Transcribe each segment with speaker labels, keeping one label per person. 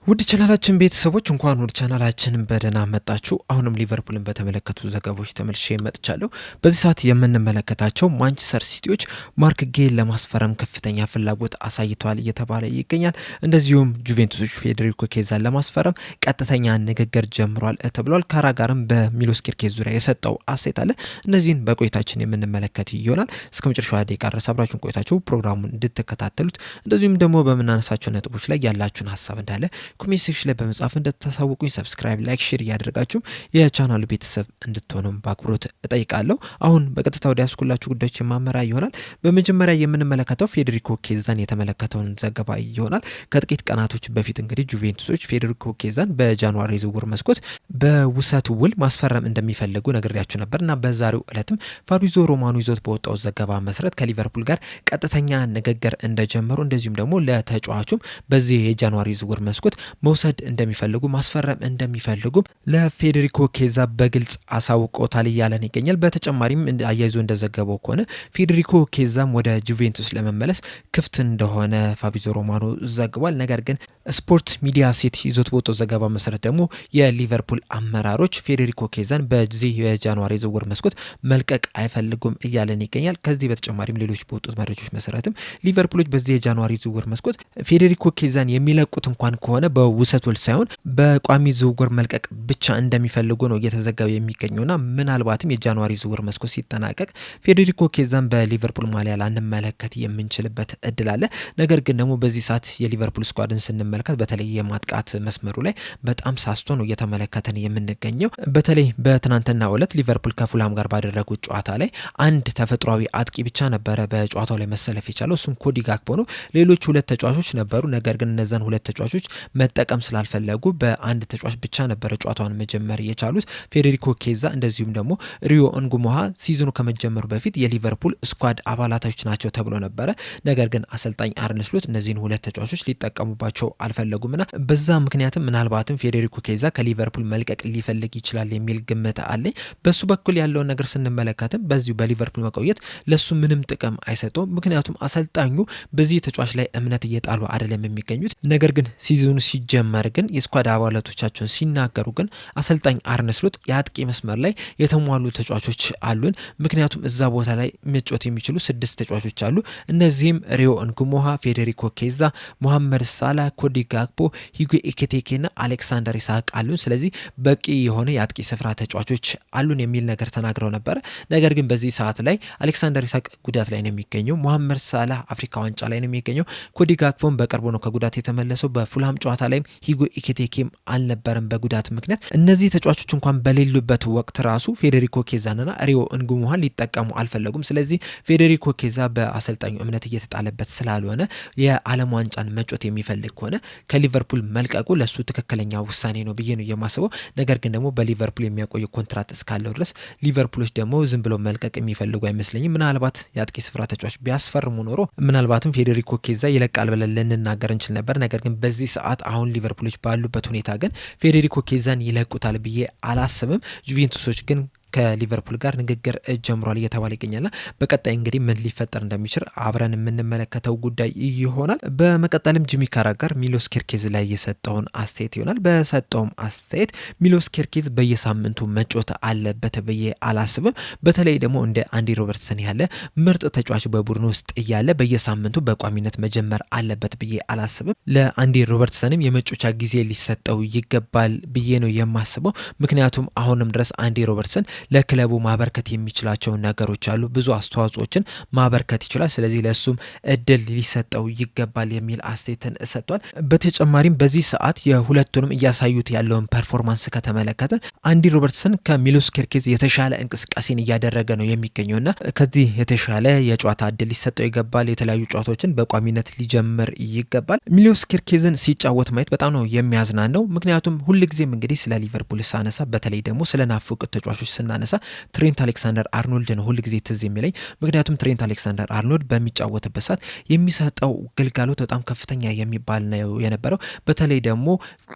Speaker 1: ውድ ቻናላችን ቤተሰቦች እንኳን ወደ ቻናላችን በደህና መጣችሁ። አሁንም ሊቨርፑልን በተመለከቱ ዘገባዎች ተመልሼ መጥቻለሁ። በዚህ ሰዓት የምንመለከታቸው ማንቸስተር ሲቲዎች ማርክ ጌን ለማስፈረም ከፍተኛ ፍላጎት አሳይተዋል እየተባለ ይገኛል። እንደዚሁም ጁቬንቱሶች ፌዴሪኮ ኬዛን ለማስፈረም ቀጥተኛ ንግግር ጀምሯል ተብሏል። ካራ ጋርም በሚሎስ ኪርኬዝ ዙሪያ የሰጠው አስተያየት አለ። እነዚህን በቆይታችን የምንመለከት ይሆናል። እስከ መጨረሻው ደቂቃ ድረስ አብራችሁን ቆይታችሁ ፕሮግራሙን እንድትከታተሉት እንደዚሁም ደግሞ በምናነሳቸው ነጥቦች ላይ ያላችሁን ሀሳብ እንዳለ ኮሜንት ሴክሽን ላይ በመጻፍ እንድታሳውቁኝ ሰብስክራይብ፣ ላይክ፣ ሼር እያደረጋችሁ የቻናሉ ቤተሰብ እንድትሆኑም በአክብሮት እጠይቃለሁ። አሁን በቀጥታ ወደ ያስኩላችሁ ጉዳዮች የማመራ ይሆናል። በመጀመሪያ የምንመለከተው ፌዴሪኮ ኬዛን የተመለከተውን ዘገባ ይሆናል። ከጥቂት ቀናቶች በፊት እንግዲህ ጁቬንቱሶች ፌዴሪኮ ኬዛን በጃንዋሪ ዝውውር መስኮት በውሰት ውል ማስፈረም እንደሚፈልጉ ነግሬያችሁ ነበር እና በዛሬው ዕለትም ፋብሪዞ ሮማኖ ይዞት በወጣው ዘገባ መሰረት ከሊቨርፑል ጋር ቀጥተኛ ንግግር እንደጀመሩ እንደዚሁም ደግሞ ለተጫዋቹም በዚህ የጃንዋሪ ዝውውር መስኮት መውሰድ እንደሚፈልጉ ማስፈረም እንደሚፈልጉ ለፌዴሪኮ ኬዛ በግልጽ አሳውቆታል እያለን ይገኛል። በተጨማሪም አያይዞ እንደዘገበው ከሆነ ፌዴሪኮ ኬዛም ወደ ጁቬንቱስ ለመመለስ ክፍት እንደሆነ ፋብሪዞ ሮማኖ ዘግቧል። ነገር ግን ስፖርት ሚዲያ ሴት ይዞት በወጣው ዘገባ መሰረት ደግሞ የሊቨርፑል አመራሮች ፌዴሪኮ ኬዛን በዚህ የጃንዋሪ ዝውውር መስኮት መልቀቅ አይፈልጉም እያለን ይገኛል። ከዚህ በተጨማሪም ሌሎች በወጡት መረጃዎች መሰረትም ሊቨርፑሎች በዚህ የጃንዋሪ ዝውውር መስኮት ፌዴሪኮ ኬዛን የሚለቁት እንኳን ከሆነ በውሰት ውል ሳይሆን በቋሚ ዝውውር መልቀቅ ብቻ እንደሚፈልጉ ነው እየተዘገበ የሚገኘውና ምናልባትም የጃንዋሪ ዝውውር መስኮት ሲጠናቀቅ ፌዴሪኮ ኬዛን በሊቨርፑል ማሊያ ላንመለከት የምንችልበት እድል አለ። ነገር ግን ደግሞ በዚህ ሰዓት የሊቨርፑል ስኳድን ስንመለከት በተለይ የማጥቃት መስመሩ ላይ በጣም ሳስቶ ነው እየተመለከተን የምንገኘው። በተለይ በትናንትናው ዕለት ሊቨርፑል ከፉልሃም ጋር ባደረጉት ጨዋታ ላይ አንድ ተፈጥሯዊ አጥቂ ብቻ ነበረ በጨዋታው ላይ መሰለፍ የቻለው፣ እሱም ኮዲ ጋክፖ ነው። ሌሎች ሁለት ተጫዋቾች ነበሩ። ነገር ግን እነዛን ሁለት ተጫዋቾች መጠቀም ስላልፈለጉ በአንድ ተጫዋች ብቻ ነበረ ጨዋታውን መጀመር የቻሉት። ፌዴሪኮ ኬዛ እንደዚሁም ደግሞ ሪዮ እንጉሞሃ ሲዝኑ ከመጀመሩ በፊት የሊቨርፑል ስኳድ አባላቶች ናቸው ተብሎ ነበረ። ነገር ግን አሰልጣኝ አርነ ስሎት እነዚህን ሁለት ተጫዋቾች ሊጠቀሙባቸው አልፈለጉምና በዛ ምክንያትም ምናልባትም ፌዴሪኮ ኬዛ ከሊቨርፑል መልቀቅ ሊፈልግ ይችላል የሚል ግምት አለኝ። በሱ በኩል ያለውን ነገር ስንመለከትም በዚሁ በሊቨርፑል መቆየት ለሱ ምንም ጥቅም አይሰጠውም። ምክንያቱም አሰልጣኙ በዚህ ተጫዋች ላይ እምነት እየጣሉ አይደለም የሚገኙት። ነገር ግን ሲዝኑ ሲጀመር ግን የስኳድ አባላቶቻቸውን ሲናገሩ ግን አሰልጣኝ አርነ ስሎት የአጥቂ መስመር ላይ የተሟሉ ተጫዋቾች አሉን፣ ምክንያቱም እዛ ቦታ ላይ መጫወት የሚችሉ 6 ተጫዋቾች አሉ። እነዚህም ሪዮ እንጉሞሃ፣ ፌዴሪኮ ኬዛ፣ ሞሐመድ ሳላ፣ ኮዲ ጋክፖ፣ ሂጎ ኤኪቲኬ ና አሌክሳንደር ኢሳቅ አሉን። ስለዚህ በቂ የሆነ የአጥቂ ስፍራ ተጫዋቾች አሉን የሚል ነገር ተናግረው ነበረ። ነገር ግን በዚህ ሰዓት ላይ አሌክሳንደር ኢሳቅ ጉዳት ላይ ነው የሚገኘው። ሞሐመድ ሳላ አፍሪካ ዋንጫ ላይ ነው የሚገኘው። ኮዲ ጋክፖም በቅርቡ ነው ከጉዳት የተመለሰው። በፉልሃም ጨዋታ ላይም ሂጎ ኤኪቲኬም አልነበረም በጉዳት ምክንያት። እነዚህ ተጫዋቾች እንኳን በሌሉበት ወቅት ራሱ ፌዴሪኮ ኬዛንና ሪዮ እንጉሞሃን ሊጠቀሙ አልፈለጉም። ስለዚህ ፌዴሪኮ ኬዛ በአሰልጣኙ እምነት እየተጣለበት ስላልሆነ የዓለም ዋንጫን መጮት የሚፈልግ ከሆነ ከሊቨርፑል መልቀቁ ለሱ ትክክለኛ ውሳኔ ነው ብዬ ነው የማስበው። ነገር ግን ደግሞ በሊቨርፑል የሚያቆየው ኮንትራት እስካለው ድረስ ሊቨርፑሎች ደግሞ ዝም ብሎ መልቀቅ የሚፈልጉ አይመስለኝም። ምናልባት የአጥቂ ስፍራ ተጫዋች ቢያስፈርሙ ኖሮ ምናልባትም ፌዴሪኮ ኬዛ ይለቃል ብለን ልንናገር እንችል ነበር። ነገር ግን በዚህ ሰዓት አሁን ሊቨርፑሎች ባሉበት ሁኔታ ግን ፌዴሪኮ ኬዛን ይለቁታል ብዬ አላስብም። ጁቬንቱሶች ግን ከሊቨርፑል ጋር ንግግር ጀምሯል እየተባለ ይገኛልና በቀጣይ እንግዲህ ምን ሊፈጠር እንደሚችል አብረን የምንመለከተው ጉዳይ ይሆናል። በመቀጠልም ጂሚ ካራ ጋር ሚሎስ ኪርኬዝ ላይ የሰጠውን አስተያየት ይሆናል። በሰጠውም አስተያየት ሚሎስ ኪርኬዝ በየሳምንቱ መጮት አለበት ብዬ አላስብም። በተለይ ደግሞ እንደ አንዲ ሮበርትሰን ያለ ምርጥ ተጫዋች በቡድን ውስጥ እያለ በየሳምንቱ በቋሚነት መጀመር አለበት ብዬ አላስብም። ለአንዲ ሮበርትሰንም የመጮቻ ጊዜ ሊሰጠው ይገባል ብዬ ነው የማስበው። ምክንያቱም አሁንም ድረስ አንዲ ሮበርትሰን ለክለቡ ማበርከት የሚችላቸው ነገሮች አሉ። ብዙ አስተዋጽኦችን ማበርከት ይችላል። ስለዚህ ለሱም እድል ሊሰጠው ይገባል የሚል አስተያየትን ሰጥቷል። በተጨማሪም በዚህ ሰዓት የሁለቱንም እያሳዩት ያለውን ፐርፎርማንስ ከተመለከተ አንዲ ሮበርትሰን ከሚሎስ ኪርኬዝ የተሻለ እንቅስቃሴን እያደረገ ነው የሚገኘውና ከዚህ የተሻለ የጨዋታ እድል ሊሰጠው ይገባል። የተለያዩ ጨዋታዎችን በቋሚነት ሊጀምር ይገባል። ሚሎስ ኪርኬዝን ሲጫወት ማየት በጣም ነው የሚያዝናናው። ምክንያቱም ሁልጊዜም እንግዲህ ስለ ሊቨርፑል ሳነሳ በተለይ ደግሞ ስለ ናፍቆት ተጫዋቾች ስናነሳ ትሬንት አሌክሳንደር አርኖልድ ነው ሁልጊዜ ትዝ የሚለኝ። ምክንያቱም ትሬንት አሌክሳንደር አርኖልድ በሚጫወትበት ሰዓት የሚሰጠው ግልጋሎት በጣም ከፍተኛ የሚባል ነው የነበረው። በተለይ ደግሞ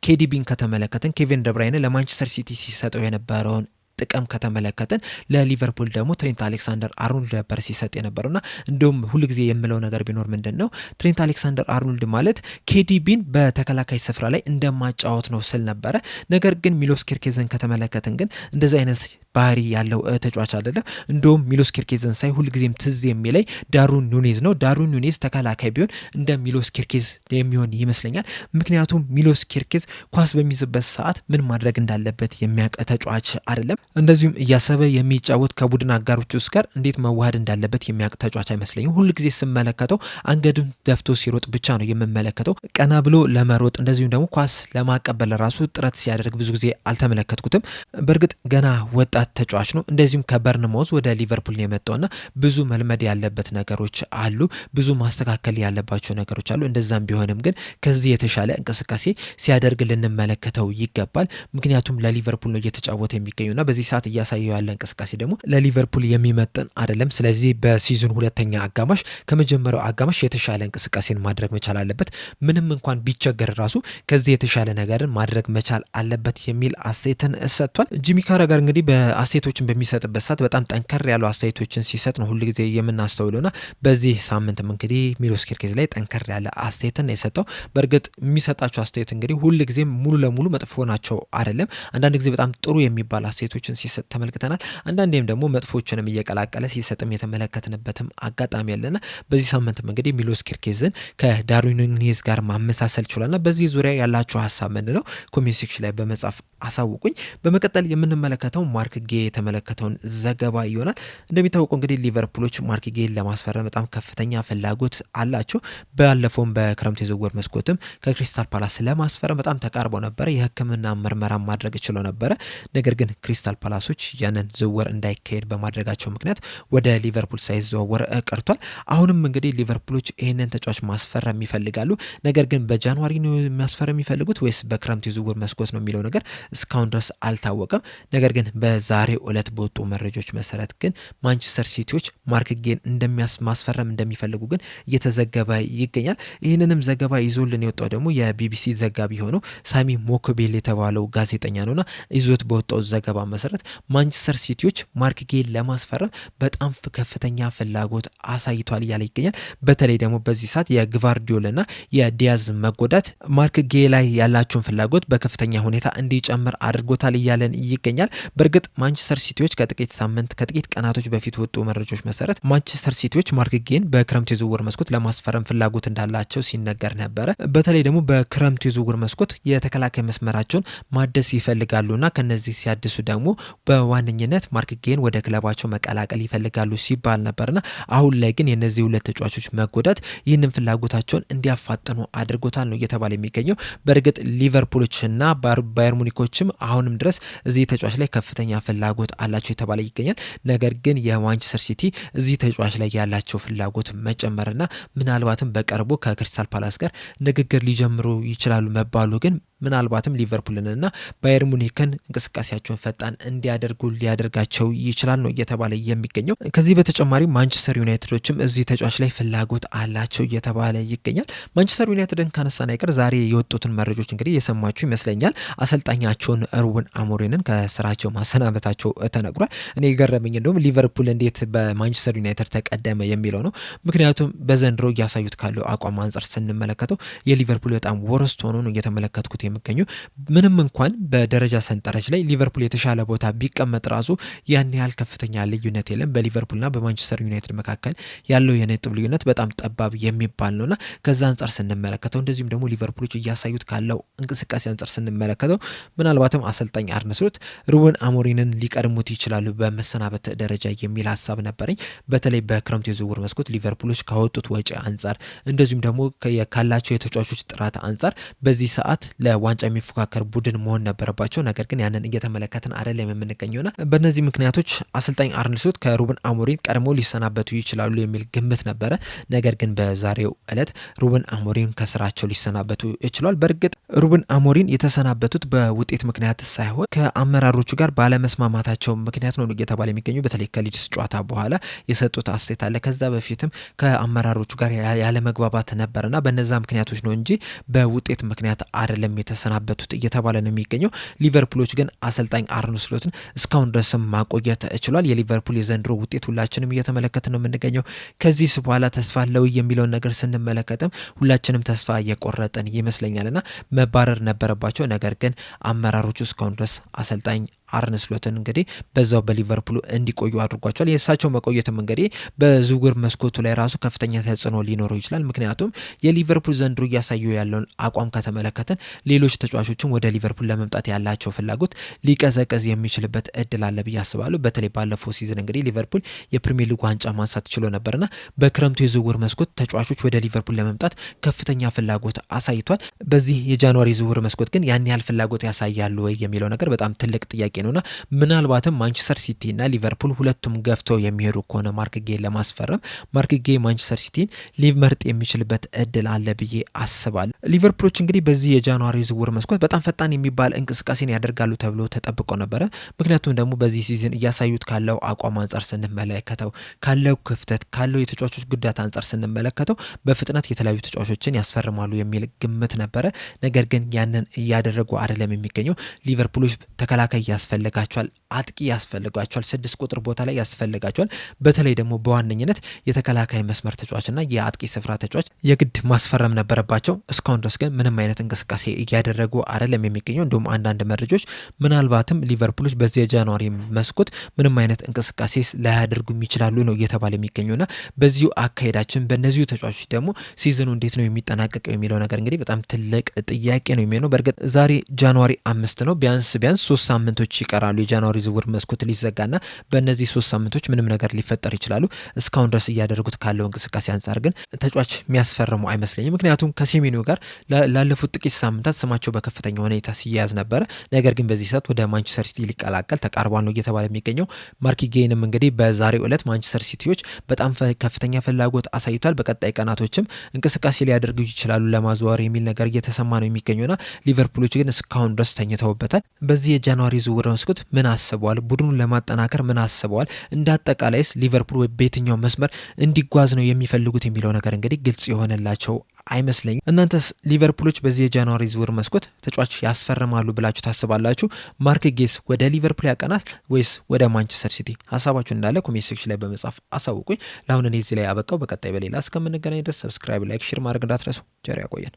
Speaker 1: ኬዲቢን ከተመለከትን ኬቪን ደብራይነ ለማንቸስተር ሲቲ ሲሰጠው የነበረውን ጥቅም ከተመለከትን ለሊቨርፑል ደግሞ ትሬንት አሌክሳንደር አርኖልድ ነበር ሲሰጥ የነበረውና እንደውም ሁልጊዜ የምለው ነገር ቢኖር ምንድነው ትሬንት አሌክሳንደር አርኖልድ ማለት ኬዲቢን በተከላካይ ስፍራ ላይ እንደማጫወት ነው ስል ነበረ። ነገር ግን ሚሎስ ኬርኬዝን ከተመለከትን ግን እንደዚህ አይነት ባህሪ ያለው ተጫዋች አይደለም። እንደውም ሚሎስ ኬርኬዝን ሳይ ሁልጊዜም ትዝ የሚለኝ ዳርዊን ኑኔዝ ነው። ዳርዊን ኑኔዝ ተከላካይ ቢሆን እንደ ሚሎስ ኬርኬዝ የሚሆን ይመስለኛል። ምክንያቱም ሚሎስ ኬርኬዝ ኳስ በሚይዝበት ሰዓት ምን ማድረግ እንዳለበት የሚያውቅ ተጫዋች አይደለም። እንደዚሁም እያሰበ የሚጫወት ከቡድን አጋሮች ውስጥ ጋር እንዴት መዋሃድ እንዳለበት የሚያውቅ ተጫዋች አይመስለኝም። ሁልጊዜ ስመለከተው አንገዱን ደፍቶ ሲሮጥ ብቻ ነው የምመለከተው። ቀና ብሎ ለመሮጥ እንደዚሁም ደግሞ ኳስ ለማቀበል ራሱ ጥረት ሲያደርግ ብዙ ጊዜ አልተመለከትኩትም። በእርግጥ ገና ወጣት ተጫዋች ነው። እንደዚሁም ከበርንማውዝ ወደ ሊቨርፑል ነው የመጣውና ብዙ መልመድ ያለበት ነገሮች አሉ፣ ብዙ ማስተካከል ያለባቸው ነገሮች አሉ። እንደዛም ቢሆንም ግን ከዚህ የተሻለ እንቅስቃሴ ሲያደርግ ልንመለከተው ይገባል። ምክንያቱም ለሊቨርፑል ነው እየተጫወተ የሚገኙና በዚህ ሰዓት እያሳየው ያለ እንቅስቃሴ ደግሞ ለሊቨርፑል የሚመጥን አይደለም። ስለዚህ በሲዝን ሁለተኛ አጋማሽ ከመጀመሪያው አጋማሽ የተሻለ እንቅስቃሴን ማድረግ መቻል አለበት። ምንም እንኳን ቢቸገር ራሱ ከዚህ የተሻለ ነገርን ማድረግ መቻል አለበት የሚል አስተያየትን ሰጥቷል። ጂሚ ካራጋር እንግዲህ አስተያየቶችን በሚሰጥበት ሰዓት በጣም ጠንከር ያሉ አስተያየቶችን ሲሰጥ ነው ሁሉ ጊዜ የምናስተውለውና በዚህ ሳምንትም እንግዲህ ሚሎስ ኬርኬዝ ላይ ጠንከር ያለ አስተያየትን የሰጠው። በእርግጥ የሚሰጣቸው አስተያየት እንግዲህ ሁሉ ጊዜ ሙሉ ለሙሉ መጥፎ ናቸው አይደለም። አንዳንድ ጊዜ በጣም ጥሩ የሚባል አስተያየቶችን ሲሰጥ ተመልክተናል። አንዳንዴም ደግሞ መጥፎችንም እየቀላቀለ ሲሰጥም የተመለከትንበትም አጋጣሚ ያለና በዚህ ሳምንትም እንግዲህ ሚሎስ ኬርኬዝን ከዳርዊን ኑኔዝ ጋር ማመሳሰል ችሏልና በዚህ ዙሪያ ያላችሁ ሀሳብ ምንድነው? ኮሜንት ሴክሽን ላይ በመጻፍ አሳውቁኝ። በመቀጠል የምንመለከተው ማርክ ጌ የተመለከተውን ዘገባ ይሆናል። እንደሚታወቀው እንግዲህ ሊቨርፑሎች ማርክ ጌን ለማስፈረም በጣም ከፍተኛ ፍላጎት አላቸው። ባለፈውም በክረምት የዝውውር መስኮትም ከክሪስታል ፓላስ ለማስፈረም በጣም ተቃርበው ነበረ። የሕክምና ምርመራ ማድረግ ችለው ነበረ። ነገር ግን ክሪስታል ፓላሶች ያንን ዝውውር እንዳይካሄድ በማድረጋቸው ምክንያት ወደ ሊቨርፑል ሳይዘዋወር ቀርቷል። አሁንም እንግዲህ ሊቨርፑሎች ይህንን ተጫዋች ማስፈረም ይፈልጋሉ። ነገር ግን በጃንዋሪ ነው ማስፈረም የሚፈልጉት ወይስ በክረምት የዝውውር መስኮት ነው የሚለው ነገር እስካሁን ድረስ አልታወቀም። ነገር ግን በዛሬው ዕለት በወጡ መረጃዎች መሰረት ግን ማንቸስተር ሲቲዎች ማርክ ጌን ማስፈረም እንደሚፈልጉ ግን እየተዘገበ ይገኛል። ይህንንም ዘገባ ይዞልን የወጣው ደግሞ የቢቢሲ ዘጋቢ ሆነው ሳሚ ሞኮቤል የተባለው ጋዜጠኛ ነውና ይዞት በወጣው ዘገባ መሰረት ማንቸስተር ሲቲዎች ማርክ ጌን ለማስፈረም በጣም ከፍተኛ ፍላጎት አሳይቷል እያለ ይገኛል። በተለይ ደግሞ በዚህ ሰዓት የግቫርዲዮልና የዲያዝ መጎዳት ማርክ ጌ ላይ ያላቸውን ፍላጎት በከፍተኛ ሁኔታ እንዲጨምር አድርጎታል እያለን ይገኛል። በእርግጥ ማንቸስተር ሲቲዎች ከጥቂት ቀናቶች በፊት ወጡ መረጃዎች መሰረት ማንቸስተር ሲቲዎች ማርክ ጌን በክረምት የዝውውር መስኮት ለማስፈረም ፍላጎት እንዳላቸው ሲነገር ነበረ። በተለይ ደግሞ በክረምት የዝውውር መስኮት የተከላካይ መስመራቸውን ማደስ ይፈልጋሉና ከነዚህ ሲያድሱ ደግሞ በዋነኝነት ማርክ ጌን ወደ ክለባቸው መቀላቀል ይፈልጋሉ ሲባል ነበርና አሁን ላይ ግን የነዚህ ሁለት ተጫዋቾች መጎዳት ይህንን ፍላጎታቸውን እንዲያፋጥኑ አድርጎታል ነው እየተባለ የሚገኘው። በእርግጥ ሊቨርፑሎችና ባየር ሙኒኮችም አሁንም ድረስ እዚህ ተጫዋች ላይ ከፍተኛ ፍላጎት አላቸው የተባለ ይገኛል። ነገር ግን የማንቸስተር ሲቲ እዚህ ተጫዋች ላይ ያላቸው ፍላጎት መጨመርና ምናልባትም በቅርቡ ከክሪስታል ፓላስ ጋር ንግግር ሊጀምሩ ይችላሉ መባሉ ግን ምናልባትም ሊቨርፑልንና ባየር ሙኒክን እንቅስቃሴያቸውን ፈጣን እንዲያደርጉ ሊያደርጋቸው ይችላል ነው እየተባለ የሚገኘው። ከዚህ በተጨማሪ ማንቸስተር ዩናይትዶችም እዚህ ተጫዋች ላይ ፍላጎት አላቸው እየተባለ ይገኛል። ማንቸስተር ዩናይትድን ካነሳን አይቀር ዛሬ የወጡትን መረጃዎች እንግዲህ የሰማችሁ ይመስለኛል። አሰልጣኛቸውን ሩበን አሞሪምን ከስራቸው ማሰናበታቸው ተነግሯል። እኔ የገረመኝ እንደውም ሊቨርፑል እንዴት በማንቸስተር ዩናይትድ ተቀደመ የሚለው ነው። ምክንያቱም በዘንድሮ እያሳዩት ካለው አቋም አንጻር ስንመለከተው የሊቨርፑል በጣም ወረስት ሆኖ ነው እየተመለከትኩት የሚገኙ። ምንም እንኳን በደረጃ ሰንጠረዥ ላይ ሊቨርፑል የተሻለ ቦታ ቢቀመጥ ራሱ ያን ያህል ከፍተኛ ልዩነት የለም። በሊቨርፑልና በማንቸስተር ዩናይትድ መካከል ያለው የነጥብ ልዩነት በጣም ጠባብ የሚባል ነውና ከዛ አንጻር ስንመለከተው እንደዚሁም ደግሞ ሊቨርፑሎች እያሳዩት ካለው እንቅስቃሴ አንጻር ስንመለከተው ምናልባትም አሰልጣኝ አርነ ስሎት ሩበን አሞሪምን ሊቀድሙት ይችላሉ በመሰናበት ደረጃ የሚል ሀሳብ ነበረኝ። በተለይ በክረምቱ የዝውውር መስኮት ሊቨርፑሎች ካወጡት ወጪ አንጻር እንደዚሁም ደግሞ ካላቸው የተጫዋቾች ጥራት አንጻር በዚህ ሰዓት ለዋንጫ የሚፎካከር ቡድን መሆን ነበረባቸው። ነገር ግን ያንን እየተመለከትን አይደለም የምንገኘውና በእነዚህ ምክንያቶች አሰልጣኝ አርነ ስሎት ከሩበን አሞሪም ቀድሞ ሊሰናበቱ ይችላሉ የሚል ግምት ነበረ። ነገር ግን በዛሬው ዕለት ሩበን አሞሪም ከስራቸው ሊሰናበቱ ይችላል። በእርግጥ ሩበን አሞሪም የተሰናበቱት በውጤት ምክንያት ሳይሆን ከአመራሮቹ ጋር ባለመስማማታቸው ምክንያት ነው እየተባለ የሚገኙ። በተለይ ከሊድስ ጨዋታ በኋላ የሰጡት አስተያየት አለ። ከዛ በፊትም ከአመራሮቹ ጋር ያለ መግባባት ነበርና በነዛ ምክንያቶች ነው እንጂ በውጤት ምክንያት አይደለም የተሰናበቱት እየተባለ ነው የሚገኘው። ሊቨርፑሎች ግን አሰልጣኝ አርነ ስሎትን እስካሁን ድረስም ማቆየት ችሏል። የሊቨርፑል የዘንድሮ ውጤት ሁላችንም እየተመለከትን ነው የምንገኘው። ከዚህ በኋላ ተስፋ አለው የሚለውን ነገር ስንመለከትም ሁላችንም ተስፋ እየቆረጥን ይመስለኛልና መባረር ነበረባቸው። ነገር ግን አመራሮቹ እስካሁን ድረስ አሰልጣኝ አርነ ስሎትን እንግዲህ በዛው በሊቨርፑል እንዲቆዩ አድርጓቸዋል። የእሳቸው መቆየትም እንግዲህ በዝውውር መስኮቱ ላይ ራሱ ከፍተኛ ተጽዕኖ ሊኖረው ይችላል። ምክንያቱም የሊቨርፑል ዘንድሮ እያሳዩ ያለውን አቋም ከተመለከትን ሌሎች ተጫዋቾችም ወደ ሊቨርፑል ለመምጣት ያላቸው ፍላጎት ሊቀዘቀዝ የሚችልበት እድል አለ ብዬ አስባለሁ። በተለይ ባለፈው ሲዝን እንግዲህ ሊቨርፑል የፕሪሚየር ሊግ ዋንጫ ማንሳት ችሎ ነበርና በክረምቱ የዝውውር መስኮት ተጫዋቾች ወደ ሊቨርፑል ለመምጣት ከፍተኛ ፍላጎት አሳይቷል። በዚህ የጃንዋሪ ዝውውር መስኮት ግን ያን ያህል ፍላጎት ያሳያሉ ወይ የሚለው ነገር በጣም ትልቅ ጥያቄ ነውና ምናልባትም ማንቸስተር ሲቲ እና ሊቨርፑል ሁለቱም ገፍተው የሚሄዱ ከሆነ ማርክ ጌን ለማስፈረም ማርክ ጌ ማንቸስተር ሲቲን ሊመርጥ የሚችልበት እድል አለ ብዬ አስባለሁ። ሊቨርፑሎች እንግዲህ በዚህ የጃንዋሪ ዝውውር መስኮት በጣም ፈጣን የሚባል እንቅስቃሴን ያደርጋሉ ተብሎ ተጠብቆ ነበረ። ምክንያቱም ደግሞ በዚህ ሲዝን እያሳዩት ካለው አቋም አንጻር ስንመለከተው፣ ካለው ክፍተት፣ ካለው የተጫዋቾች ጉዳት አንጻር ስንመለከተው በፍጥነት የተለያዩ ተጫዋቾችን ያስፈርማሉ የሚል ግምት ነበረ። ነገር ግን ያንን እያደረጉ አይደለም የሚገኘው። ሊቨርፑሎች ተከላካይ ያስፈልጋቸዋል፣ አጥቂ ያስፈልጋቸዋል፣ 6 ቁጥር ቦታ ላይ ያስፈልጋቸዋል። በተለይ ደግሞ በዋነኝነት የተከላካይ መስመር ተጫዋችና የአጥቂ ስፍራ ተጫዋች የግድ ማስፈረም ነበረባቸው። እስካሁን ድረስ ግን ምንም አይነት እንቅስቃሴ እያደረጉ አይደለም የሚገኘው። እንዲሁም አንዳንድ መረጃዎች ምናልባትም ሊቨርፑሎች በዚህ የጃንዋሪ መስኮት ምንም አይነት እንቅስቃሴ ላያደርጉም ይችላሉ ነው እየተባለ የሚገኘውና በዚሁ አካሄዳችን በእነዚሁ ተጫዋቾች ደግሞ ሲዝኑ እንዴት ነው የሚጠናቀቀው የሚለው ነገር እንግዲህ በጣም ትልቅ ጥያቄ ነው የሚሆነው። በእርግጥ ዛሬ ጃንዋሪ 5 ነው። ቢያንስ 3 ሳምንቶች ይቀራሉ የጃንዋሪ ዝውውር መስኮት ሊዘጋና በእነዚህ 3 ሳምንቶች ምንም ነገር ሊፈጠር ይችላሉ። እስካሁን ድረስ እያደረጉት ካለው እንቅስቃሴ አንጻር ግን ተጫዋች የሚያስፈርሙ አይመስለኝም። ምክንያቱም ከሴሜኒዮ ጋር ላለፉት ጥቂት ሳምንታት ስማቸው በከፍተኛ ሁኔታ ሲያያዝ ነበረ። ነገር ግን በዚህ ሰዓት ወደ ማንቸስተር ሲቲ ሊቀላቀል ተቃርቧል ነው እየተባለ የሚገኘው። ማርክ ጌንም እንግዲህ በዛሬው ዕለት ማንቸስተር ሲቲዎች በጣም ከፍተኛ ፍላጎት አሳይቷል። በቀጣይ ቀናቶችም እንቅስቃሴ ሊያደርጉ ይችላሉ ለማዘዋወር የሚል ነገር እየተሰማ ነው የሚገኘውና ሊቨርፑሎች ግን እስካሁን ድረስ ተኝተውበታል። በዚህ የጃንዋሪ ዝውውር መስኮት ምን አስበዋል? ቡድኑን ለማጠናከር ምን አስበዋል? እንደ አጠቃላይስ ሊቨርፑል በየትኛው መስመር እንዲጓዝ ነው የሚፈልጉት የሚለው ነገር እንግዲህ ግልጽ የሆነላቸው አይመስለኝም። እናንተስ ሊቨርፑሎች በዚህ የጃንዋሪ ዝውውር መስኮት ተጫዋች ያስፈርማሉ ብላችሁ ታስባላችሁ? ማርክ ጌስ ወደ ሊቨርፑል ያቀናል ወይስ ወደ ማንቸስተር ሲቲ? ሀሳባችሁ እንዳለ ኮሜንት ሴክሽን ላይ በመጻፍ አሳውቁኝ። ለአሁን እኔ እዚህ ላይ አበቃው። በቀጣይ በሌላ እስከምንገናኝ ድረስ ሰብስክራይብ፣ ላይክ፣ ሼር ማድረግ እንዳትረሱ። ቸር ያቆየን።